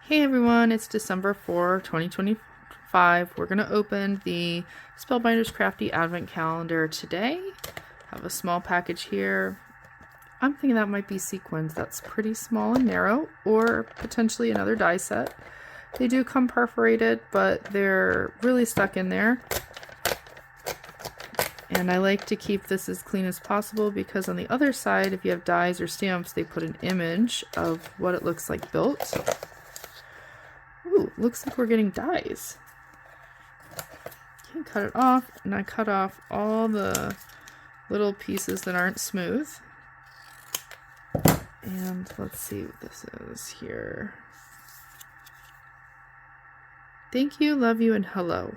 Hey everyone, it's December 4, 2025. We're going to open the Spellbinders Crafty Advent Calendar today. Have a small package here. I'm thinking that might be sequins. That's pretty small and narrow, or potentially another die set. They do come perforated, but they're really stuck in there. And I like to keep this as clean as possible because on the other side, if you have dies or stamps, they put an image of what it looks like built. Ooh, looks like we're getting dies. Okay, cut it off, and I cut off all the little pieces that aren't smooth. And let's see what this is here. Thank you, love you, and hello.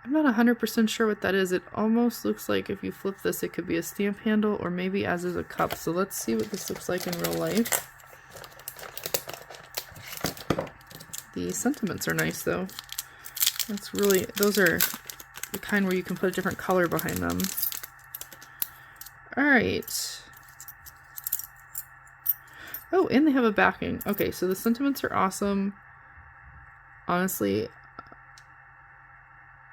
I'm not 100% sure what that is. It almost looks like if you flip this, it could be a stamp handle or maybe as is a cup. So let's see what this looks like in real life. The sentiments are nice though. That's really, those are the kind where you can put a different color behind them. Alright. Oh, and they have a backing. Okay, so the sentiments are awesome. Honestly,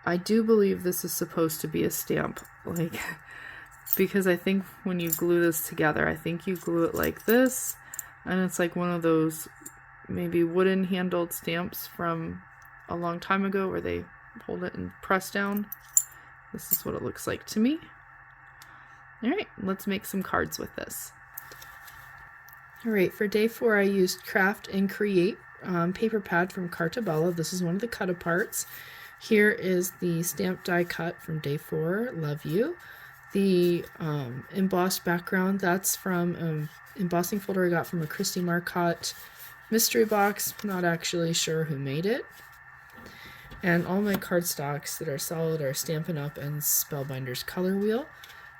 I do believe this is supposed to be a stamp, like, because I think when you glue this together, I think you glue it like this, and it's like one of those maybe wooden handled stamps from a long time ago where they hold it and press down. This is what it looks like to me. Alright, let's make some cards with this. Alright, for day 4 I used Craft and Create paper pad from Carstock. This is one of the cut aparts. Here is the stamp die cut from day 4, love you. The embossed background, that's from embossing folder I got from a Christy Marcotte mystery box, not actually sure who made it. And all my cardstocks that are solid are Stampin' Up! And Spellbinders Color Wheel.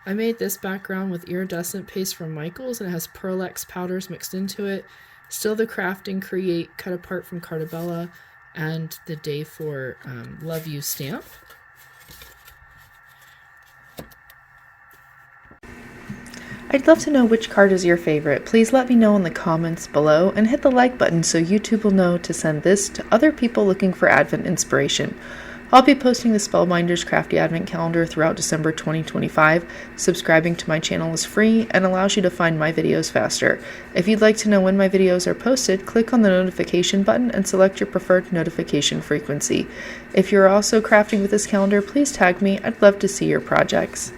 I made this background with iridescent paste from Michaels, and it has Pearl X powders mixed into it. Still the Craft and Create cut apart from Carstock, and the day 4 Love You stamp. I'd love to know which card is your favorite. Please let me know in the comments below and hit the like button so YouTube will know to send this to other people looking for Advent inspiration. I'll be posting the Spellbinders Crafty Advent Calendar throughout December 2025. Subscribing to my channel is free and allows you to find my videos faster. If you'd like to know when my videos are posted, click on the notification button and select your preferred notification frequency. If you're also crafting with this calendar, please tag me. I'd love to see your projects.